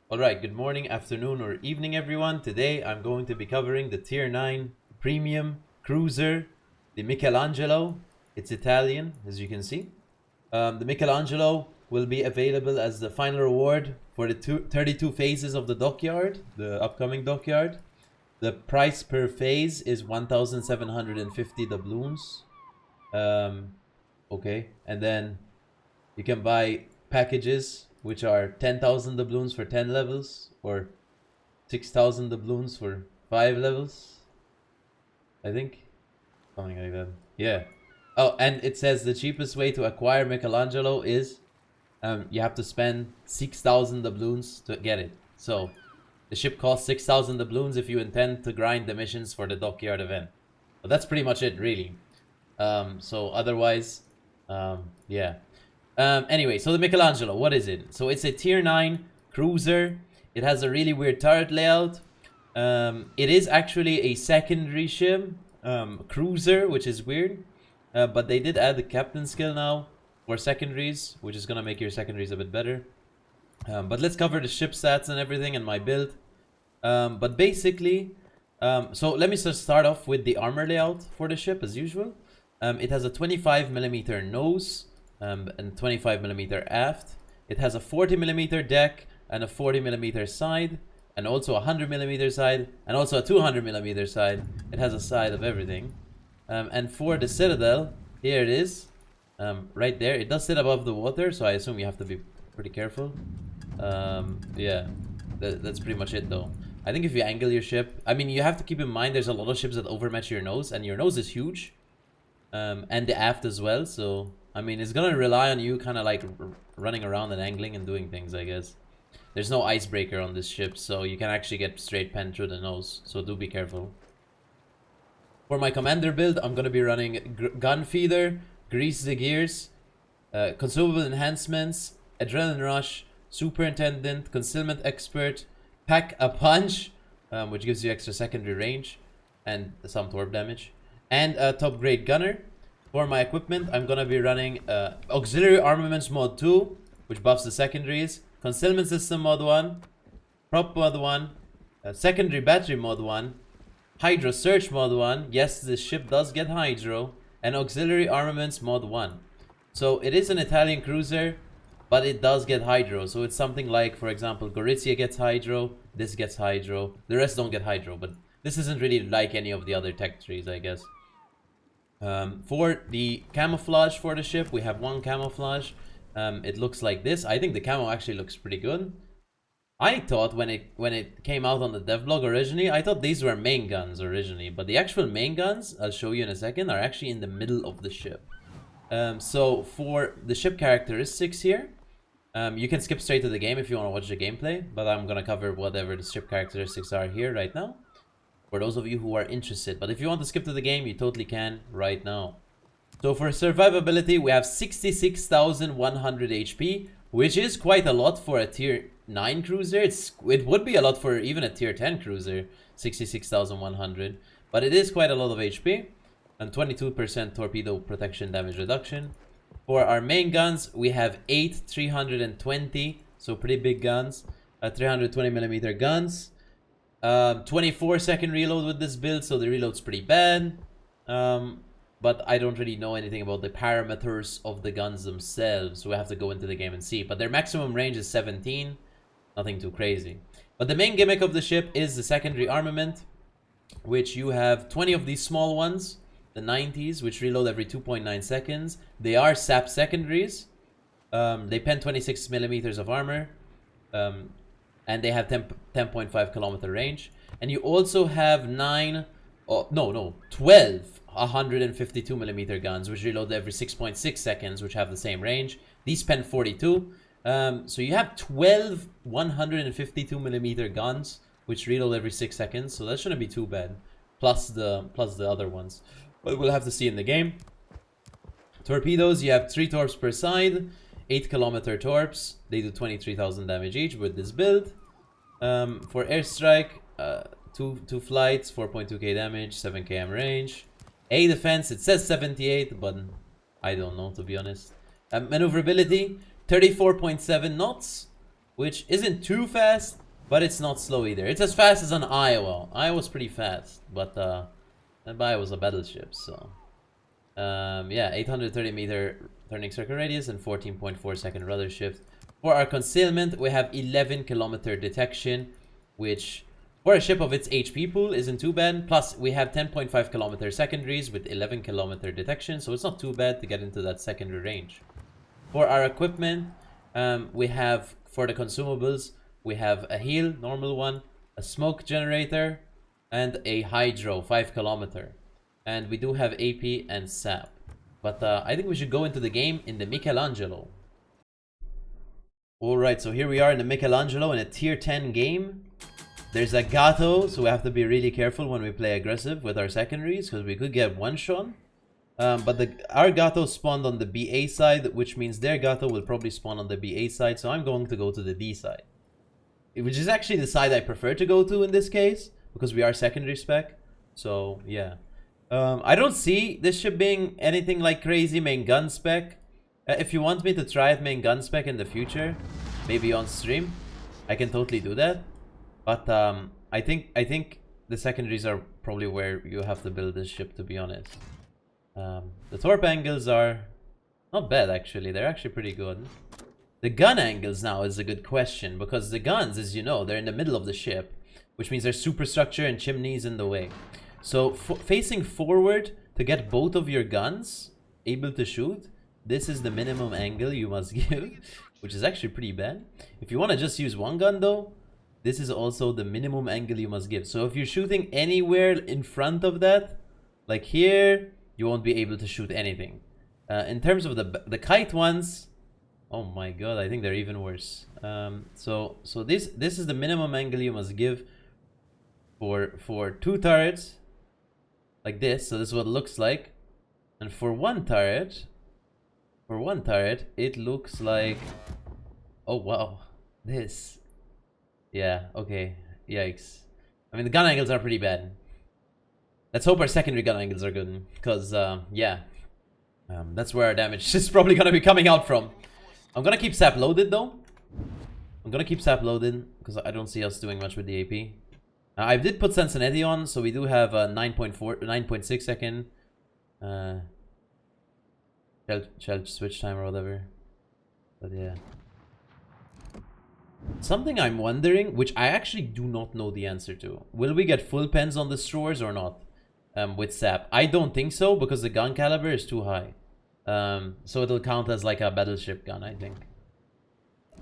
Alright, good morning, afternoon, or evening, everyone. Today I'm going to be covering the Tier 9 Premium Cruiser, the Michelangelo. It's Italian, as you can see. The Michelangelo will be available as the final reward for the 32 phases of the Dockyard, the upcoming Dockyard. The price per phase is 1,750 doubloons. Okay, and then you can buy packages which are 10,000 doubloons for 10 levels or 6,000 doubloons for 5 levels. I think something like that. Yeah. Oh, and it says the cheapest way to acquire Michelangelo is you have to spend 6,000 doubloons to get it. So the ship costs 6,000 doubloons if you intend to grind the missions for the Dockyard event. But that's pretty much it, really. So otherwise, yeah. Anyway, so the Michelangelo, what is it? So it's a tier 9 cruiser. It has a really weird turret layout. It is actually a secondary ship, cruiser, which is weird. But they did add the captain skill now for secondaries, which is gonna make your secondaries a bit better. But let's cover the ship stats and everything and my build. But basically, so let me just start off with the armor layout for the ship as usual. It has a 25mm nose. And 25mm aft. It has a 40mm deck and a 40mm side, and also a 100mm side, and also a 200mm side. It has a side of everything. And for the citadel, here it is, right there. It does sit above the water, so I assume you have to be pretty careful. Yeah, that's pretty much it though. I think if you angle your ship, I mean, you have to keep in mind there's a lot of ships that overmatch your nose, and your nose is huge. And the aft as well, so I mean, it's gonna rely on you kind of like running around and angling and doing things, I guess. There's no icebreaker on this ship, so you can actually get straight pen through the nose, so do be careful. For my commander build, I'm gonna be running gun feeder, grease the gears, consumable enhancements, adrenaline rush, superintendent, concealment expert, pack a punch, which gives you extra secondary range and some torp damage, and a top grade gunner. For my equipment, I'm gonna be running Auxiliary Armaments Mod 2, which buffs the secondaries, Concealment System Mod 1, Prop Mod 1, Secondary Battery Mod 1, Hydro Search Mod 1, yes, this ship does get Hydro, and Auxiliary Armaments Mod 1. So it is an Italian cruiser, but it does get Hydro, so it's something like, for example, Gorizia gets Hydro, this gets Hydro, the rest don't get Hydro, but this isn't really like any of the other tech trees, I guess. For the camouflage for the ship, we have one camouflage. It looks like this. I think the camo actually looks pretty good. I thought when it came out on the devlog originally, I thought these were main guns originally, but the actual main guns, I'll show you in a second, are actually in the middle of the ship. So for the ship characteristics here, you can skip straight to the game if you want to watch the gameplay, but I'm gonna cover whatever the ship characteristics are here right now, for those of you who are interested. But if you want to skip to the game, you totally can right now. So for survivability, we have 66,100 HP, which is quite a lot for a tier 9 cruiser. It would be a lot for even a tier 10 cruiser, 66,100. But it is quite a lot of HP. And 22% torpedo protection damage reduction. For our main guns, we have 8 320, so pretty big guns. 320mm guns. 24-second reload with this build, so the reload's pretty bad. But I don't really know anything about the parameters of the guns themselves, so we have to go into the game and see. But their maximum range is 17, nothing too crazy. But the main gimmick of the ship is the secondary armament, which you have 20 of these small ones, the 90s, which reload every 2.9 seconds. They are SAP secondaries. They pen 26 millimeters of armor. And they have 10.5 kilometer range. And you also have 12 152mm guns, which reload every 6.6 seconds, which have the same range. These pen 42. So you have 12 152mm guns, which reload every 6 seconds. So that shouldn't be too bad. Plus the other ones. But we'll have to see in the game. Torpedoes, you have 3 torps per side. 8-kilometer torps. They do 23,000 damage each with this build. For airstrike, 2 flights, 4.2k damage, 7 km range. A defense, it says 78, but I don't know, to be honest. Maneuverability, 34.7 knots. which isn't too fast, but it's not slow either. It's as fast as an Iowa. Iowa's pretty fast, but that was a battleship, so yeah, 830 meter turning circle radius and 14.4 second rudder shift. For our concealment, we have 11 kilometer detection, which for a ship of its HP pool isn't too bad. Plus, we have 10.5 kilometer secondaries with 11 kilometer detection, so it's not too bad to get into that secondary range. For our equipment, we have, for the consumables, we have a heal, normal one, a smoke generator, and a hydro, 5 kilometer. And we do have AP and SAP. But I think we should go into the game in the Michelangelo. Alright, so here we are in the Michelangelo in a tier 10 game. There's a Gato, so we have to be really careful when we play aggressive with our secondaries, because we could get one shot. But our Gato spawned on the BA side, which means their Gato will probably spawn on the BA side, so I'm going to go to the D side. Which is actually the side I prefer to go to in this case, because we are secondary spec. So, yeah. I don't see this ship being anything like crazy main gun spec. If you want me to try it main gun spec in the future, maybe on stream, I can totally do that. But I think the secondaries are probably where you have to build this ship, to be honest. The torp angles are not bad, actually. They're actually pretty good. The gun angles now is a good question, because the guns, as you know, they're in the middle of the ship, which means there's superstructure and chimneys in the way. So facing forward to get both of your guns able to shoot, this is the minimum angle you must give, which is actually pretty bad. If you want to just use one gun though, this is also the minimum angle you must give. So if you're shooting anywhere in front of that, like here, you won't be able to shoot anything. In terms of the kite ones, oh my god, I think they're even worse. So this is the minimum angle you must give for two turrets, like this. So this is what it looks like, and for one turret, it looks like, oh wow, this. Yeah, okay, yikes. I mean, the gun angles are pretty bad. Let's hope our secondary gun angles are good, because yeah, that's where our damage is probably gonna be coming out from. I'm gonna keep sap loaded though. I'm gonna keep sap loaded because I don't see us doing much with the AP. I did put Sensinetti on, so we do have a 9.6 second shell switch time or whatever. But yeah. Something I'm wondering, which I actually do not know the answer to. Will we get full pens on the destroyers or not? With sap. I don't think so, because the gun caliber is too high. So it'll count as like a battleship gun, I think.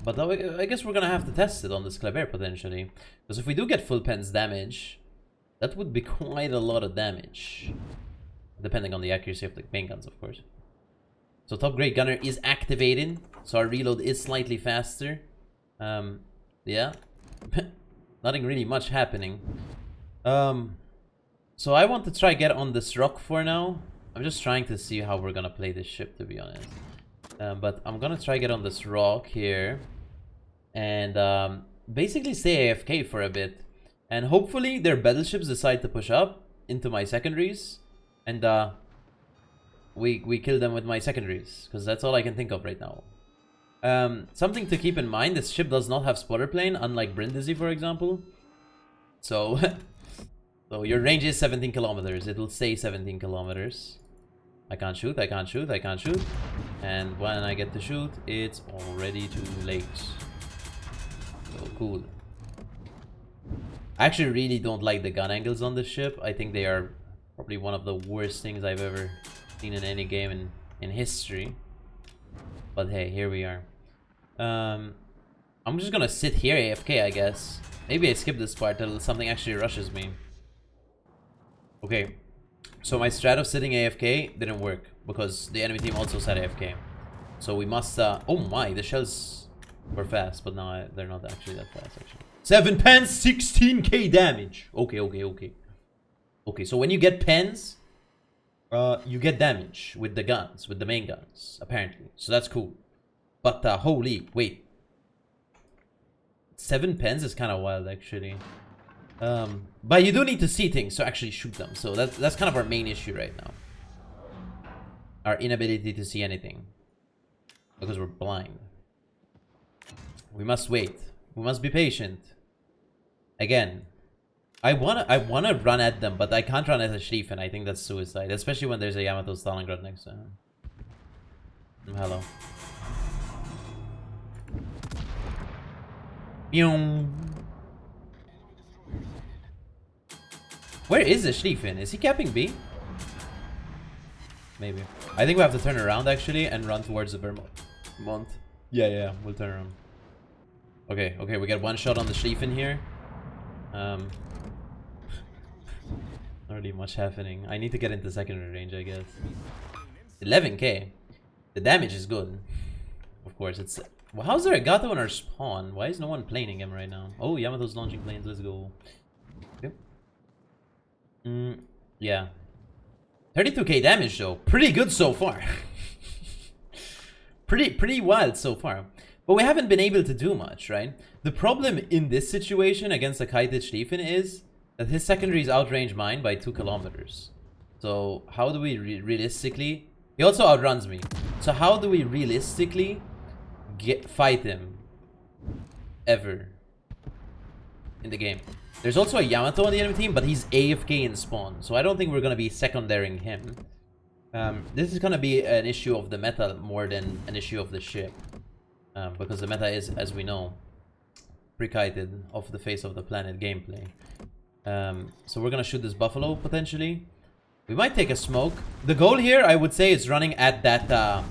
But I guess we're gonna have to test it on this Kleber potentially. Because if we do get full pens damage, that would be quite a lot of damage. Depending on the accuracy of the main guns, of course. So top grade gunner is activated, so our reload is slightly faster. Yeah. Nothing really much happening. So I want to try get on this rock for now. I'm just trying to see how we're gonna play this ship, to be honest. But I'm gonna try get on this rock here. And basically stay AFK for a bit. And hopefully their battleships decide to push up into my secondaries. And we kill them with my secondaries. Because that's all I can think of right now. Something to keep in mind, this ship does not have spotter plane, unlike Brindisi, for example. So, so your range is 17 kilometers. It will stay 17 kilometers. I can't shoot, I can't shoot, I can't shoot. And when I get to shoot, it's already too late. So cool. I actually really don't like the gun angles on this ship. I think they are probably one of the worst things I've ever seen in any game in history. But hey, here we are. I'm just gonna sit here AFK, I guess. Maybe I skip this part till something actually rushes me. Okay, so my strat of sitting AFK didn't work because the enemy team also sat AFK. So we must, oh my, the shells were fast, but now they're not actually that fast, actually. 7 pens, 16k damage. Okay, okay, okay. Okay, so when you get pens, you get damage with the guns, with the main guns, apparently. So that's cool. But holy, wait. 7 pens is kind of wild, actually. But you do need to see things to actually shoot them. So that's kind of our main issue right now. Our inability to see anything. Because we're blind. We must wait. We must be patient. Again, I wanna run at them, but I can't run as a Schlieffen. I think that's suicide, especially when there's a Yamato Stalingrad next to him. Hello. Where is the Schlieffen? Is he capping B? Maybe. I think we have to turn around actually and run towards the Vermont. Yeah, we'll turn around. Okay, we get one shot on the Schlieffen here. Not really much happening. I need to get into secondary range, I guess. 11k. The damage is good. Of course, it's... Well, how's there a Gato in our spawn? Why is no one planing him right now? Oh, Yamato's launching planes. Let's go. Okay. Yeah. 32k damage though. Pretty good so far. pretty wild so far. But we haven't been able to do much, right? The problem in this situation against a kited Schlieffen is that his secondaries outrange mine by 2 kilometers. So how do we realistically... He also outruns me. So how do we realistically fight him ever in the game? There's also a Yamato on the enemy team, but he's AFK in spawn. So I don't think we're going to be secondarying him. This is going to be an issue of the meta more than an issue of the ship. Because the meta is, as we know, pre-kited off the face of the planet gameplay. So we're going to shoot this buffalo, potentially. We might take a smoke. The goal here, I would say, is running at that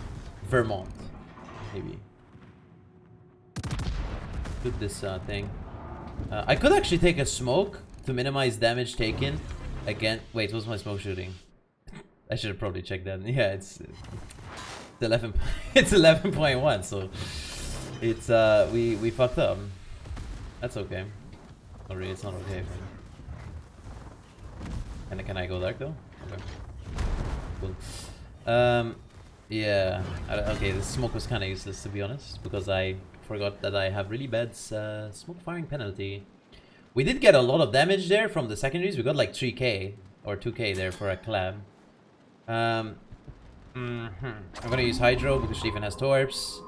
Vermont. Maybe. Shoot this thing. I could actually take a smoke to minimize damage taken. Again, wait, what's my smoke shooting? I should have probably checked that. Yeah, it's 11. It's 11.1, so it's we fucked up. That's okay. Not really, it's not okay. And can I go dark though? Okay. Cool. Yeah. Okay, the smoke was kind of useless to be honest, because I forgot that I have really bad smoke firing penalty. We did get a lot of damage there from the secondaries. We got like 3k or 2k there for a collab. I'm gonna use Hydro because Schlieffen has torps.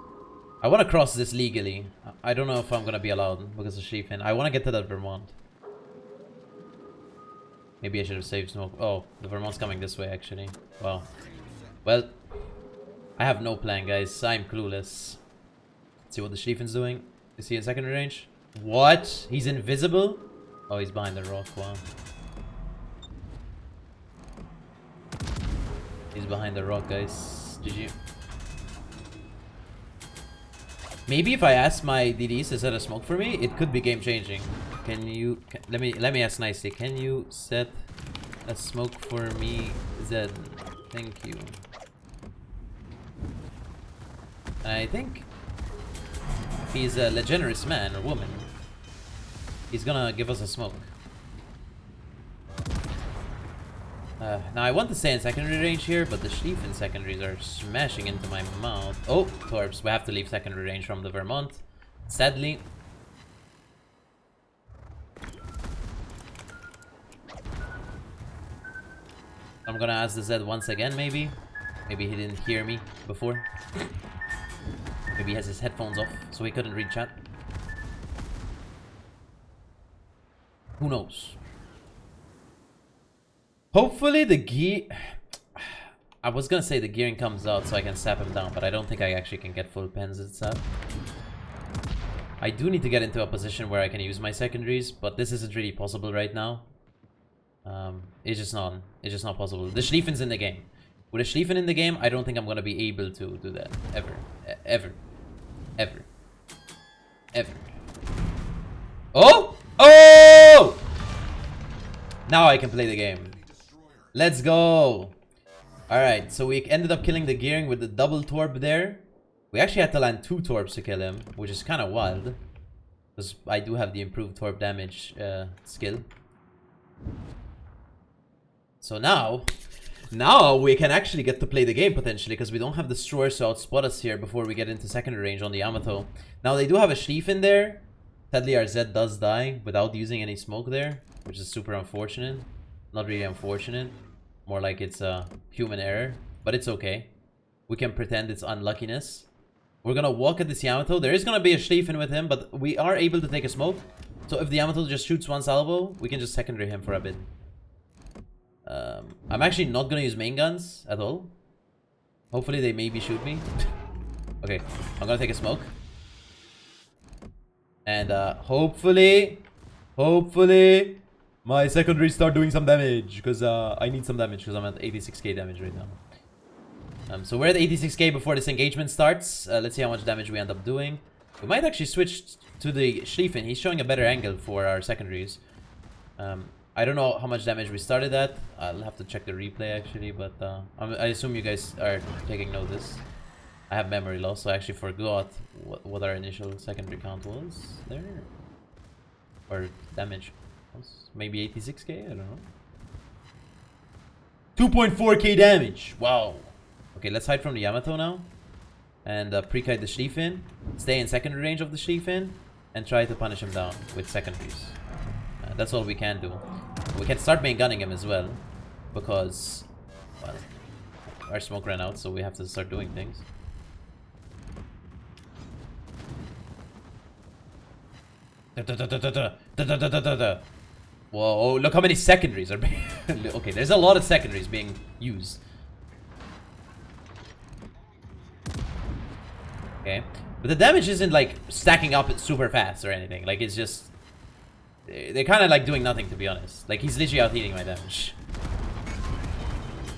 I want to cross this legally. I don't know if I'm gonna be allowed because of Schlieffen. I want to get to that Vermont. Maybe I should have saved smoke. Oh, the Vermont's coming this way actually. Wow. Well, I have no plan, guys. I'm clueless. Let's see what the Schlieffen's doing. Is he in secondary range? What? He's invisible? Oh, he's behind the rock. Wow. He's behind the rock, guys. GG. Maybe if I ask my DDs to set a smoke for me, it could be game changing. Can you... let me ask nicely. Can you set a smoke for me, Zed? Thank you. I think if he's a generous man or woman, he's gonna give us a smoke. Now I want to stay in secondary range here, but the Schlieffen secondaries are smashing into my mouth. Oh, torps. We have to leave secondary range from the Vermont. Sadly. I'm gonna ask the Zed once again, maybe. Maybe he didn't hear me before. Maybe he has his headphones off, so he couldn't read chat. Who knows? Hopefully the gear... I was gonna say the gearing comes out so I can sap him down, but I don't think I actually can get full pens at sap. I do need to get into a position where I can use my secondaries, but this isn't really possible right now. It's just not possible. The Schlieffen's in the game. With a Schlieffen in the game, I don't think I'm gonna be able to do that. Ever. Oh! Oh! Now I can play the game. Let's go! Alright, so we ended up killing the gearing with the double torp there. We actually had to land 2 torps to kill him, which is kind of wild. Because I do have the improved torp damage skill. So now we can actually get to play the game potentially, because we don't have destroyers to outspot us here before we get into secondary range on the Yamato. Now they do have a Schlieffen there. Sadly our Zed does die without using any smoke there, which is super unfortunate. Not really unfortunate, more like it's a human error, but it's okay. We can pretend it's unluckiness. We're gonna walk at this Yamato. There is gonna be a Schlieffen with him, but we are able to take a smoke. So if the Yamato just shoots one salvo, we can just secondary him for a bit. I'm actually not gonna use main guns at all. Hopefully they maybe shoot me. Okay, I'm gonna take a smoke. And hopefully my secondaries start doing some damage. Because I need some damage because I'm at 86k damage right now. So we're at 86k before this engagement starts. Let's see how much damage we end up doing. We might actually switch to the Schlieffen. He's showing a better angle for our secondaries. I don't know how much damage we started at. I'll have to check the replay actually, but I assume you guys are taking notice. I have memory loss, so I actually forgot what our initial secondary count was there. Or damage was. Maybe 86k? I don't know. 2.4k damage! Wow! Okay, let's hide from the Yamato now. And pre-kite the Schlieffen. Stay in secondary range of the Schlieffen. And try to punish him down with secondaries. That's all we can do. We can start main gunning him as well. Because, well, our smoke ran out, so we have to start doing things. Whoa, look how many secondaries are being... Okay, there's a lot of secondaries being used. Okay, but the damage isn't like stacking up super fast or anything. Like, it's just... They're kind of like doing nothing, to be honest. Like, he's literally out-eating my damage.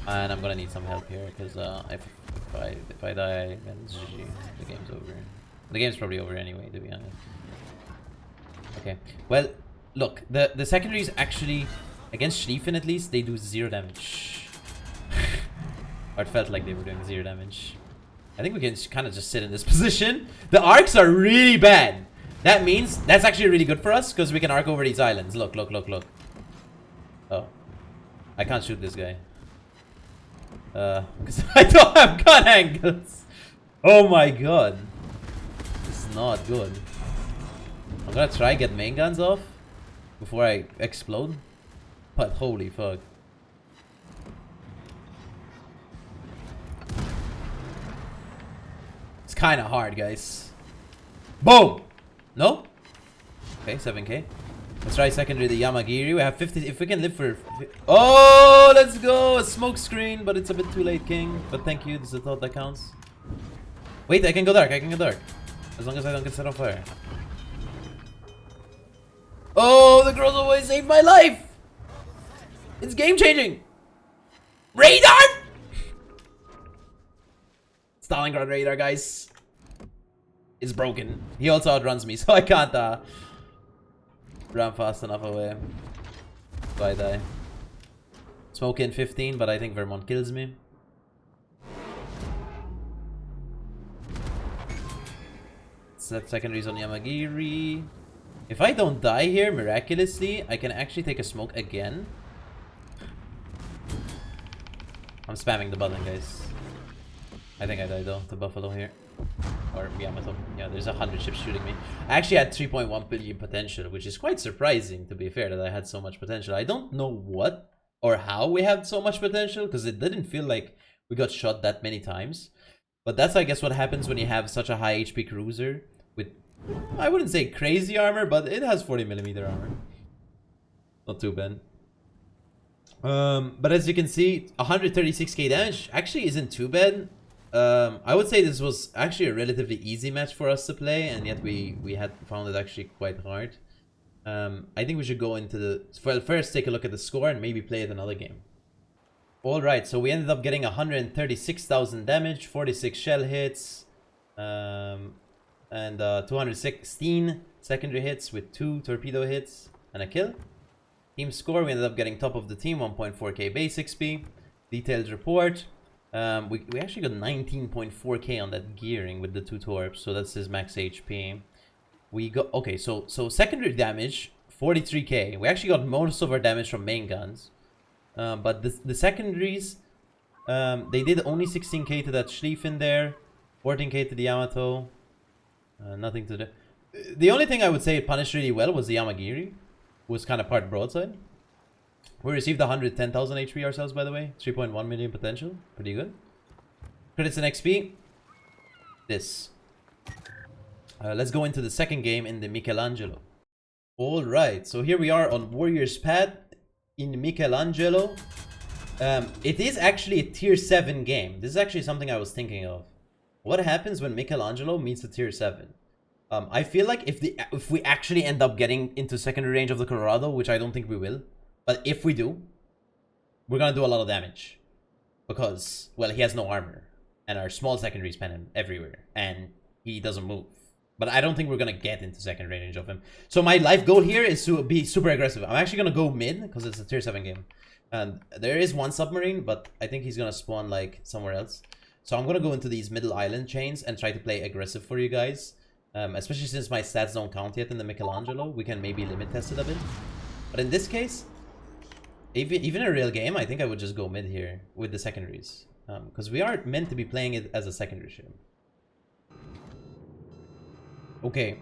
And I'm gonna need some help here, because if I die, then it's GG. The game's over. The game's probably over anyway, to be honest. Okay, well, look, the secondaries actually, against Schlieffen at least, they do 0 damage. Or it felt like they were doing 0 damage. I think we can kind of just sit in this position. The arcs are really bad. That means that's actually really good for us because we can arc over these islands. Look, look, look, look. Oh, I can't shoot this guy. Because I don't have gun angles. Oh my god, this is not good. I'm gonna try get main guns off before I explode. But holy fuck. It's kind of hard, guys. Boom! No? Okay, 7k. Let's try secondary the Yamagiri. We have 50. If we can live for... Oh, let's go! A smoke screen, but it's a bit too late, King. But thank you. This is a thought that counts. Wait, I can go dark. I can go dark. As long as I don't get set on fire. Oh, the girls always saved my life! It's game changing! Radar! Stalingrad radar, guys. Is broken. He also outruns me, so I can't run fast enough away. So I die. Smoke in 15, but I think Vermont kills me. Set secondaries on Yamagiri. If I don't die here miraculously, I can actually take a smoke again. I'm spamming the button, guys. I think I died though, the buffalo here. Or Yamato. Yeah, there's 100 ships shooting me. I actually had 3.1 billion potential, which is quite surprising, to be fair, that I had so much potential. I don't know what or how we had so much potential, because it didn't feel like we got shot that many times. But that's, I guess, what happens when you have such a high HP cruiser with, I wouldn't say crazy armor, but it has 40mm armor. Not too bad. But as you can see, 136k damage actually isn't too bad. I would say this was actually a relatively easy match for us to play, and yet we had found it actually quite hard. I think we should go into the... Well, first take a look at the score and maybe play it another game. Alright, so we ended up getting 136,000 damage, 46 shell hits, and 216 secondary hits with 2 torpedo hits and a kill. Team score, we ended up getting top of the team, 1.4k base XP. Detailed report. We actually got 19.4k on that gearing with the 2 torps, so that's his max HP. We got, okay, so secondary damage, 43k. We actually got most of our damage from main guns. But the secondaries, they did only 16k to that Schlieffen there, 14k to the Yamato. Nothing to the... The only thing I would say it punished really well was the Yamagiri, who was kind of part broadside. We received 110,000 HP ourselves, by the way. 3.1 million potential. Pretty good. Credits and XP. This. Let's go into the second game in the Michelangelo. Alright, so here we are on Warrior's Pad in Michelangelo. It is actually a tier 7 game. This is actually something I was thinking of. What happens when Michelangelo meets a tier 7? I feel like if we actually end up getting into secondary range of the Colorado, which I don't think we will, but if we do, we're gonna do a lot of damage. Because, well, he has no armor. And our small secondaries pen him everywhere. And he doesn't move. But I don't think we're going to get into second range of him. So my life goal here is to be super aggressive. I'm actually going to go mid because it's a tier 7 game. And there is one submarine, but I think he's going to spawn like somewhere else. So I'm going to go into these middle island chains and try to play aggressive for you guys. Especially since my stats don't count yet in the Michelangelo. We can maybe limit test it a bit. But in this case, even in a real game, I think I would just go mid here with the secondaries. Because we are meant to be playing it as a secondary ship. Okay,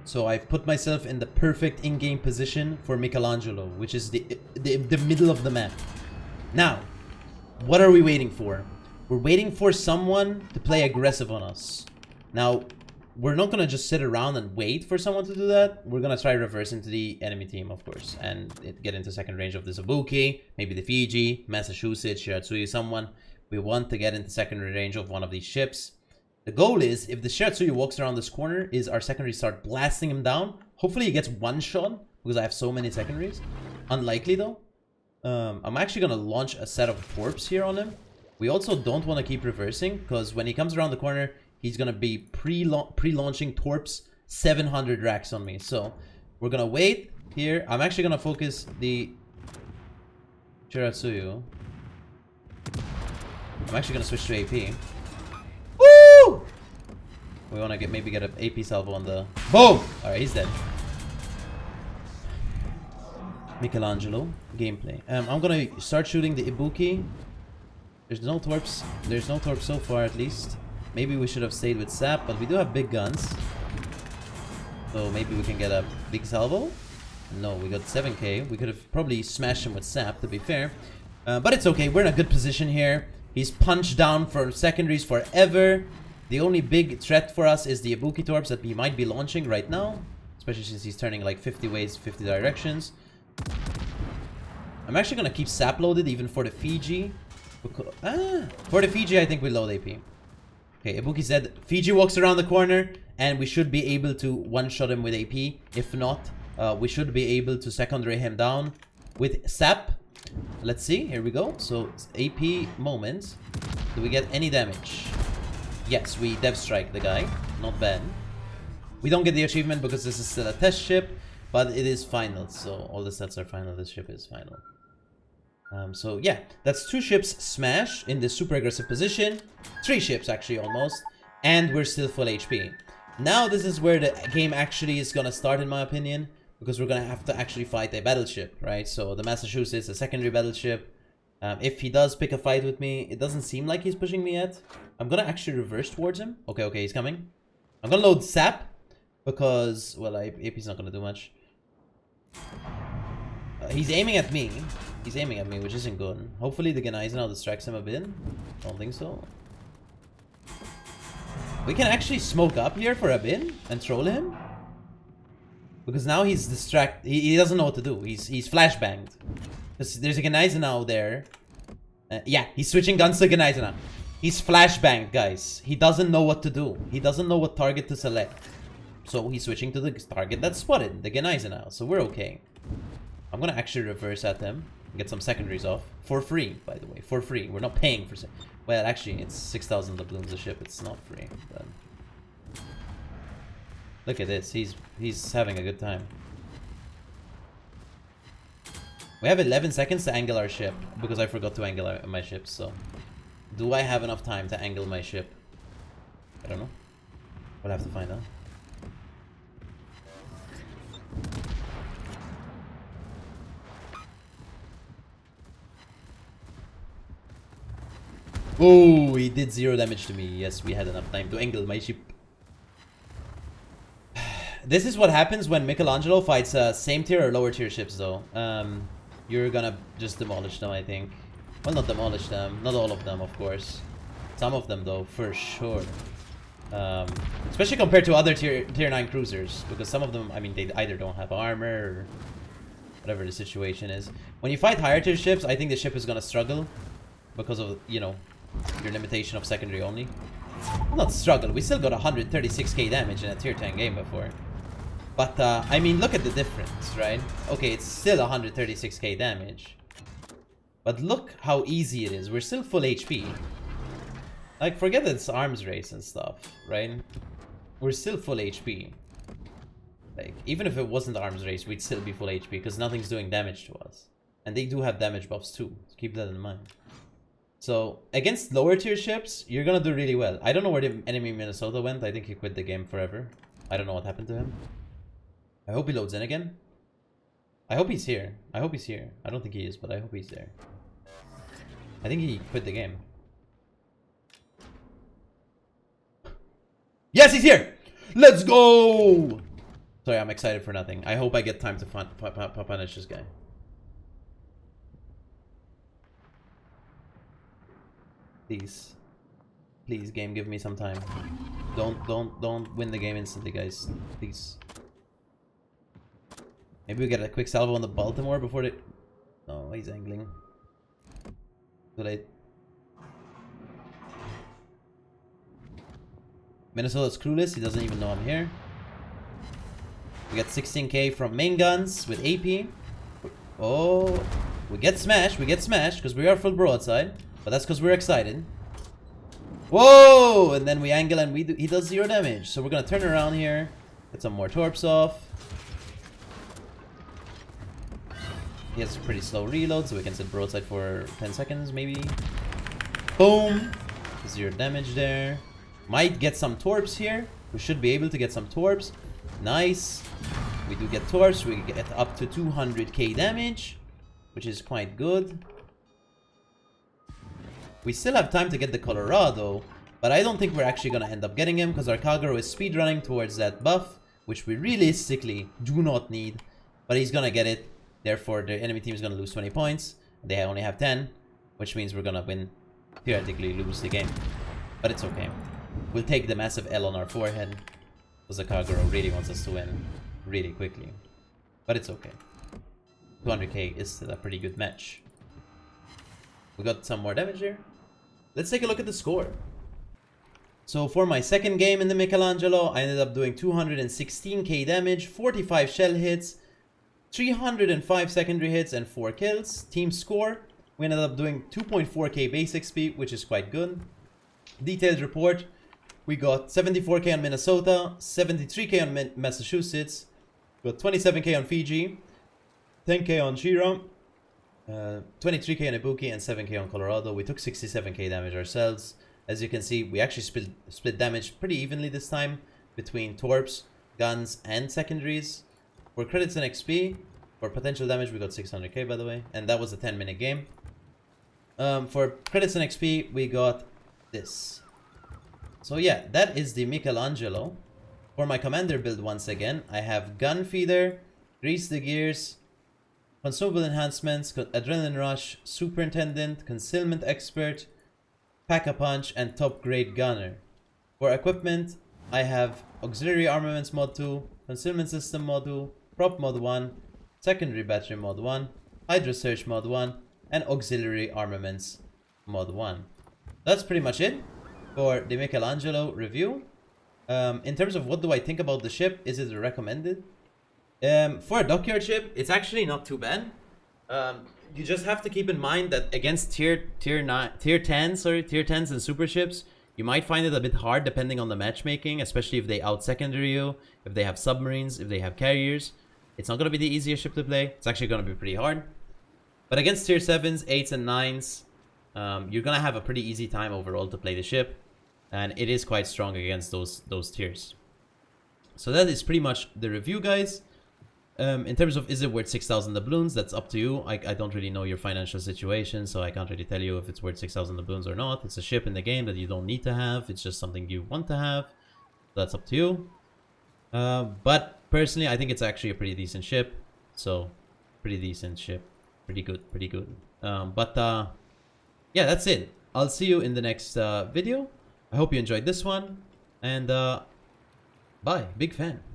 so I've put myself in the perfect in-game position for Michelangelo, which is the middle of the map. Now, what are we waiting for? We're waiting for someone to play aggressive on us. Now, we're not gonna just sit around and wait for someone to do that. We're gonna try reverse into the enemy team, of course, and get into second range of the Zabuki, maybe the Fiji, Massachusetts, Shiratsuyu, someone. We want to get into secondary range of one of these ships. The goal is, if the Shiratsuyu walks around this corner, is our secondaries start blasting him down. Hopefully he gets one shot, because I have so many secondaries. Unlikely though. I'm actually going to launch a set of torps here on him. We also don't want to keep reversing, because when he comes around the corner, he's going to be pre-launching torps 700 racks on me. So we're going to wait here. I'm actually going to focus the Shiratsuyu. I'm actually going to switch to AP. Woo! We want to maybe get an AP salvo on the... Boom! Alright, he's dead. Michelangelo. Gameplay. I'm going to start shooting the Ibuki. There's no torps. There's no torps so far, at least. Maybe we should have stayed with Sap, but we do have big guns. So maybe we can get a big salvo. No, we got 7k. We could have probably smashed him with Sap, to be fair. But it's okay. We're in a good position here. He's punched down for secondaries forever. The only big threat for us is the Ibuki torps that he might be launching right now. Especially since he's turning like 50 ways, 50 directions. I'm actually going to keep Sap loaded even for the Fiji. For the Fiji, I think we load AP. Okay, Ibuki said Fiji walks around the corner and we should be able to one-shot him with AP. If not, we should be able to secondary him down with Sap. Let's see, here we go. So, AP moment. Do we get any damage? Yes, we dev strike the guy. Not bad. We don't get the achievement because this is still a test ship, but it is final. So, all the stats are final. This ship is final. So, yeah, that's 2 ships smash in this super aggressive position. 3 ships, actually, almost. And we're still full HP. Now, this is where the game actually is gonna start, in my opinion. Because we're going to have to actually fight a battleship, right? So the Massachusetts, a secondary battleship. If he does pick a fight with me, it doesn't seem like he's pushing me yet. I'm going to actually reverse towards him. Okay, he's coming. I'm going to load Sap. Because, well, AP's not going to do much. He's aiming at me. He's aiming at me, which isn't good. Hopefully the Gneisenau distracts him a bit. Don't think so. We can actually smoke up here for a bit and troll him. Because now he's distracted. He doesn't know what to do. He's flashbanged. There's a Gneisenau there. Yeah, he's switching guns to Gneisenau. He's flashbanged, guys. He doesn't know what to do. He doesn't know what target to select. So he's switching to the target that's spotted, the Gneisenau. So we're okay. I'm gonna actually reverse at them. Get some secondaries off. For free, by the way. For free. We're not paying for... Well, actually, it's 6,000 doubloons a ship. It's not free. But... Look at this. He's having a good time. We have 11 seconds to angle our ship because I forgot to angle my ship. So, do I have enough time to angle my ship? I don't know. We'll have to find out. Oh, he did 0 damage to me. Yes, we had enough time to angle my ship. This is what happens when Michelangelo fights same tier or lower tier ships though. You're gonna just demolish them, I think. Well, not demolish them. Not all of them, of course. Some of them though, for sure. Especially compared to other tier 9 cruisers, because some of them, I mean, they either don't have armor or whatever the situation is. When you fight higher tier ships, I think the ship is gonna struggle because of, you know, your limitation of secondary only. Well, not struggle, we still got 136k damage in a tier 10 game before. But, I mean, look at the difference, right? Okay, it's still 136k damage. But look how easy it is. We're still full HP. Like, forget that it's arms race and stuff, right? We're still full HP. Like, even if it wasn't arms race, we'd still be full HP because nothing's doing damage to us. And they do have damage buffs too. So keep that in mind. So, against lower tier ships, you're gonna do really well. I don't know where the enemy Minnesota went. I think he quit the game forever. I don't know what happened to him. I hope he loads in again. I hope he's here. I hope he's here. I don't think he is, but I hope he's there. I think he quit the game. Yes, he's here! Let's go! Sorry, I'm excited for nothing. I hope I get time to punish this guy. Please. Please, game, give me some time. Don't win the game instantly, guys. Please. Maybe we get a quick salvo on the Baltimore before they... No, he's angling. Too late. Minnesota's clueless. He doesn't even know I'm here. We got 16k from main guns with AP. Oh, we get smashed. We get smashed because we are full broadside. But that's because we're excited. Whoa! And then we angle and he does 0 damage. So we're going to turn around here. Get some more torps off. He has a pretty slow reload, so we can sit broadside for 10 seconds, maybe. Boom! 0 damage there. Might get some torps here. We should be able to get some torps. Nice. We do get torps. We get up to 200k damage, which is quite good. We still have time to get the Colorado, but I don't think we're actually going to end up getting him because our Kagero is speedrunning towards that buff, which we realistically do not need, but he's going to get it. Therefore, the enemy team is going to lose 20 points. They only have 10, which means we're going to win, theoretically lose the game. But it's okay. We'll take the massive L on our forehead because the Kagero really wants us to win really quickly. But it's okay. 200k is still a pretty good match. We got some more damage here. Let's take a look at the score. So for my second game in the Michelangelo, I ended up doing 216k damage, 45 shell hits, 305 secondary hits, and 4 kills. Team score, we ended up doing 2.4k base XP, which is quite good. Detailed report, we got 74k on Minnesota, 73k on Massachusetts, we got 27k on Fiji, 10k on Shira, 23k on Ibuki, and 7k on Colorado. We took 67k damage ourselves. As you can see, we actually split damage pretty evenly this time between torps, guns, and secondaries. For credits and XP, for potential damage, we got 600k, by the way, and that was a 10-minute game. For credits and XP, we got this. So yeah, that is the Michelangelo. For my commander build, once again, I have gun feeder, grease the gears, consumable enhancements, adrenaline rush, superintendent, concealment expert, pack-a-punch, and top grade gunner. For equipment, I have auxiliary armaments mod 2, concealment system mod 2, prop mod 1, secondary battery mod 1, hydro search mod 1, and auxiliary armaments mod 1. That's pretty much it for the Michelangelo review. In terms of what do I think about the ship, is it recommended? For a dockyard ship, it's actually not too bad. You just have to keep in mind that against tier 10s and super ships, you might find it a bit hard depending on the matchmaking, especially if they out-secondary you, if they have submarines, if they have carriers. It's not going to be the easiest ship to play. It's actually going to be pretty hard. But against tier 7s, 8s, and 9s, you're going to have a pretty easy time overall to play the ship. And it is quite strong against those tiers. So that is pretty much the review, guys. In terms of is it worth 6,000 doubloons, that's up to you. I don't really know your financial situation, so I can't really tell you if it's worth 6,000 doubloons or not. It's a ship in the game that you don't need to have. It's just something you want to have. That's up to you. But personally, I think it's actually a pretty decent ship. So, pretty decent ship. Pretty good, pretty good. Yeah, that's it. I'll see you in the next video. I hope you enjoyed this one. And bye. Big fan.